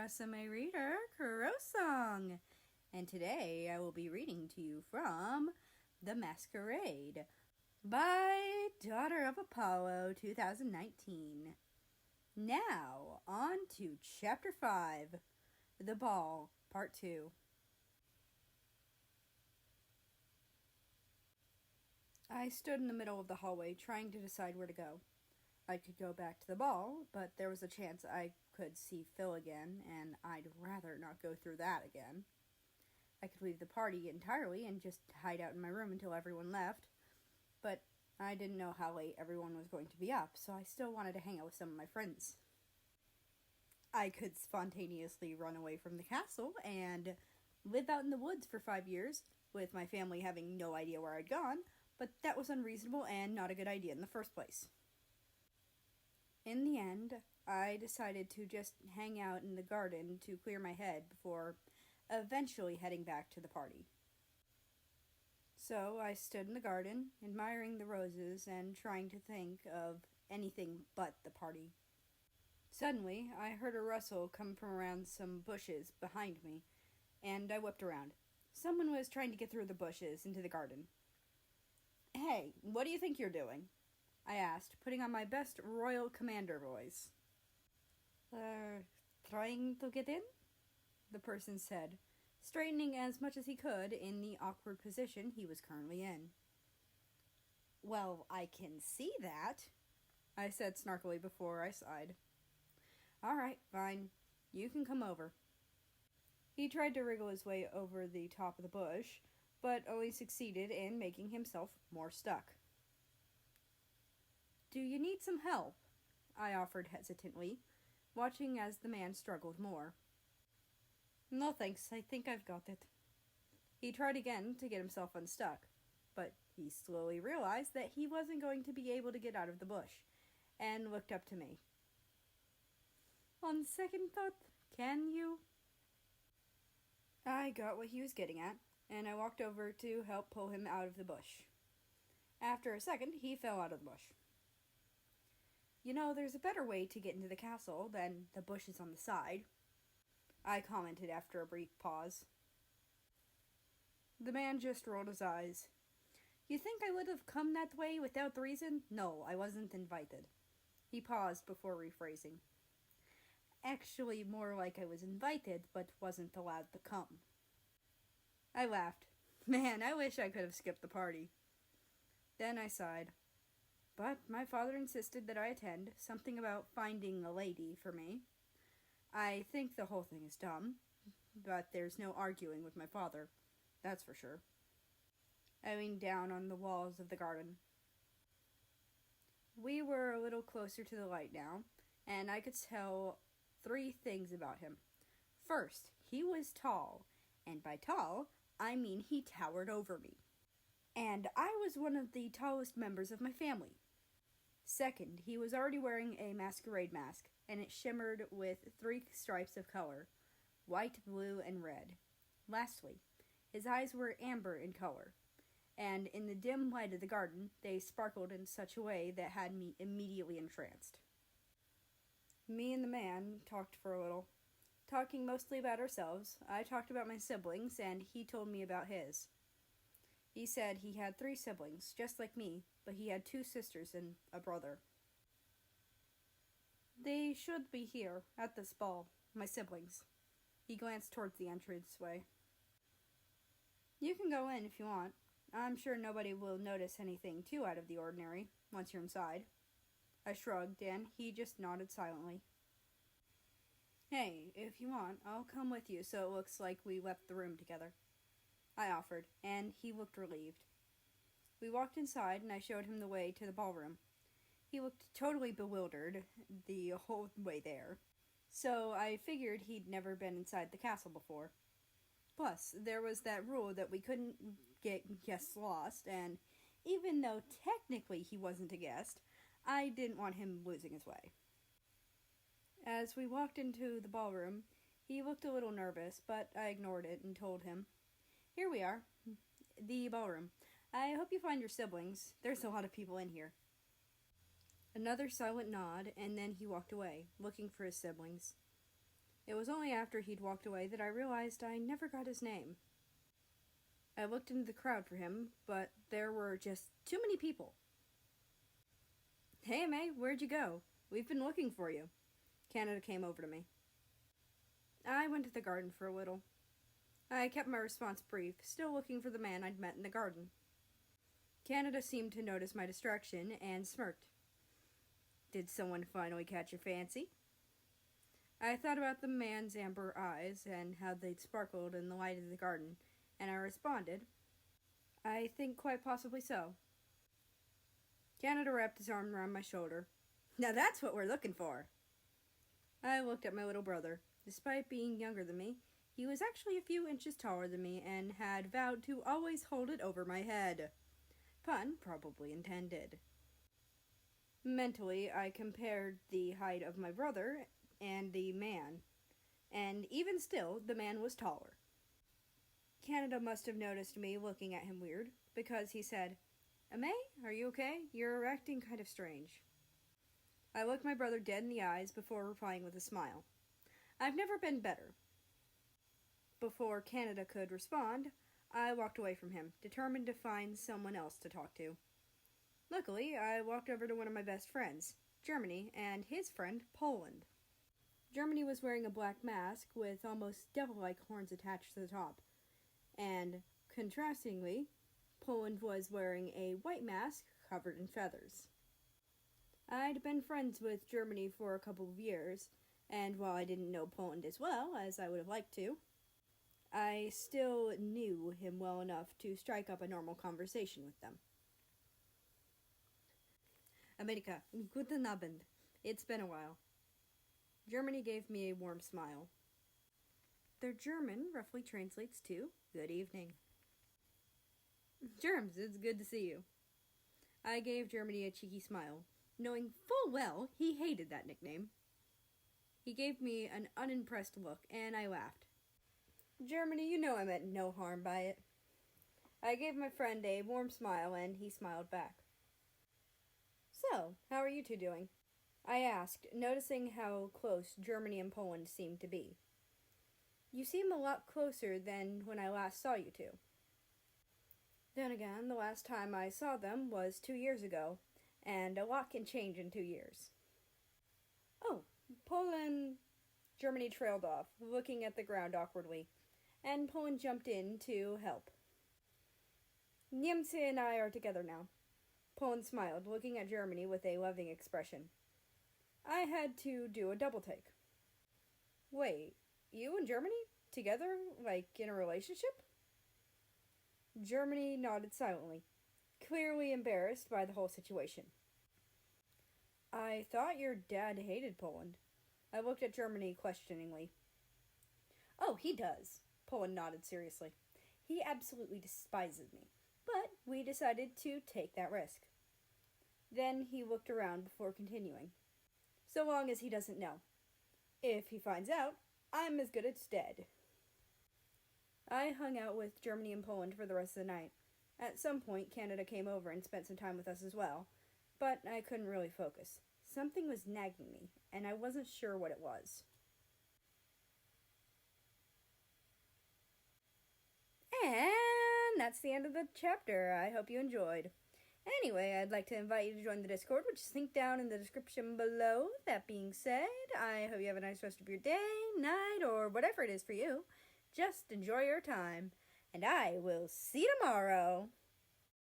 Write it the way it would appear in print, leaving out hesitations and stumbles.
Rusame reader, Kurosong, and today I will be reading to you from The Masquerade by Daughter of Apollo 2019. Now, on to Chapter 5, The Ball, Part 2. I stood in the middle of the hallway trying to decide where to go. I could go back to the ball, but there was a chance I could see Phil again, and I'd rather not go through that again. I could leave the party entirely and just hide out in my room until everyone left, but I didn't know how late everyone was going to be up, so I still wanted to hang out with some of my friends. I could spontaneously run away from the castle and live out in the woods for 5 years, with my family having no idea where I'd gone, but that was unreasonable and not a good idea in the first place. In the end, I decided to just hang out in the garden to clear my head before eventually heading back to the party. So I stood in the garden, admiring the roses and trying to think of anything but the party. Suddenly, I heard a rustle come from around some bushes behind me, and I whipped around. Someone was trying to get through the bushes into the garden. "Hey, what do you think you're doing?" I asked, putting on my best royal commander voice. Trying to get in?" the person said, straightening as much as he could in the awkward position he was currently in. "Well, I can see that," I said snarkily before I sighed. "All right, fine. You can come over." He tried to wriggle his way over the top of the bush, but only succeeded in making himself more stuck. "Do you need some help?" I offered hesitantly, watching as the man struggled more. "No thanks, I think I've got it." He tried again to get himself unstuck, but he slowly realized that he wasn't going to be able to get out of the bush, and looked up to me. "On second thought, can you?" I got what he was getting at, and I walked over to help pull him out of the bush. After a second, he fell out of the bush. "You know, there's a better way to get into the castle than the bushes on the side," I commented after a brief pause. The man just rolled his eyes. "You think I would have come that way without the reason? No, I wasn't invited." He paused before rephrasing. "Actually, more like I was invited, but wasn't allowed to come." I laughed. Man, I wish I could have skipped the party. Then I sighed. But my father insisted that I attend, something about finding a lady for me. I think the whole thing is dumb, but there's no arguing with my father, that's for sure. I leaned down on the walls of the garden. We were a little closer to the light now, and I could tell 3 things about him. First, he was tall, and by tall, I mean he towered over me. And I was one of the tallest members of my family. Second, he was already wearing a masquerade mask, and it shimmered with 3 stripes of color, white, blue, and red. Lastly, his eyes were amber in color, and in the dim light of the garden, they sparkled in such a way that had me immediately entranced. Me and the man talked for a little. Talking mostly about ourselves, I talked about my siblings, and he told me about his. He said he had 3 siblings, just like me, but he had 2 sisters and a brother. "They should be here, at this ball, my siblings." He glanced towards the entranceway. "You can go in if you want. I'm sure nobody will notice anything too out of the ordinary, once you're inside." I shrugged, and he just nodded silently. "Hey, if you want, I'll come with you so it looks like we left the room together," I offered, and he looked relieved. We walked inside, and I showed him the way to the ballroom. He looked totally bewildered the whole way there, so I figured he'd never been inside the castle before. Plus, there was that rule that we couldn't get guests lost, and even though technically he wasn't a guest, I didn't want him losing his way. As we walked into the ballroom, he looked a little nervous, but I ignored it and told him, "Here we are, the ballroom. I hope you find your siblings. There's a lot of people in here." Another silent nod, and then he walked away, looking for his siblings. It was only after he'd walked away that I realized I never got his name. I looked into the crowd for him, but there were just too many people. "Hey, May, where'd you go? We've been looking for you." Canada came over to me. I went to the garden for a little. I kept my response brief, still looking for the man I'd met in the garden. Canada seemed to notice my distraction and smirked. "Did someone finally catch your fancy?" I thought about the man's amber eyes and how they'd sparkled in the light of the garden, and I responded, "I think quite possibly so." Canada wrapped his arm around my shoulder. "Now that's what we're looking for." I looked at my little brother. Despite being younger than me, he was actually a few inches taller than me and had vowed to always hold it over my head. Pun probably intended. Mentally, I compared the height of my brother and the man, and even still, the man was taller. Canada must have noticed me looking at him weird, because he said, "May, are you okay? You're acting kind of strange." I looked my brother dead in the eyes before replying with a smile. "I've never been better." Before Canada could respond, I walked away from him, determined to find someone else to talk to. Luckily, I walked over to one of my best friends, Germany, and his friend, Poland. Germany was wearing a black mask with almost devil-like horns attached to the top, and, contrastingly, Poland was wearing a white mask covered in feathers. I'd been friends with Germany for a couple of years, and while I didn't know Poland as well as I would have liked to, I still knew him well enough to strike up a normal conversation with them. "Amerika, guten Abend. It's been a while." Germany gave me a warm smile. Their German roughly translates to "good evening." "Germs, it's good to see you." I gave Germany a cheeky smile, knowing full well he hated that nickname. He gave me an unimpressed look, and I laughed. "Germany, you know I meant no harm by it." I gave my friend a warm smile, and he smiled back. "So, how are you two doing?" I asked, noticing how close Germany and Poland seemed to be. "You seem a lot closer than when I last saw you two." Then again, the last time I saw them was 2 years ago, and a lot can change in 2 years. "Oh, Poland..." Germany trailed off, looking at the ground awkwardly, and Poland jumped in to help. "Niemcy and I are together now." Poland smiled, looking at Germany with a loving expression. I had to do a double take. "Wait, you and Germany? Together? Like in a relationship?" Germany nodded silently, clearly embarrassed by the whole situation. "I thought your dad hated Poland." I looked at Germany questioningly. "Oh, he does." Poland nodded seriously. "He absolutely despises me, but we decided to take that risk." Then he looked around before continuing. "So long as he doesn't know. If he finds out, I'm as good as dead." I hung out with Germany and Poland for the rest of the night. At some point, Canada came over and spent some time with us as well, but I couldn't really focus. Something was nagging me, and I wasn't sure what it was. And that's the end of the chapter. I hope you enjoyed. Anyway, I'd like to invite you to join the Discord, which is linked down in the description below. That being said, I hope you have a nice rest of your day, night, or whatever it is for you. Just enjoy your time, and I will see you tomorrow.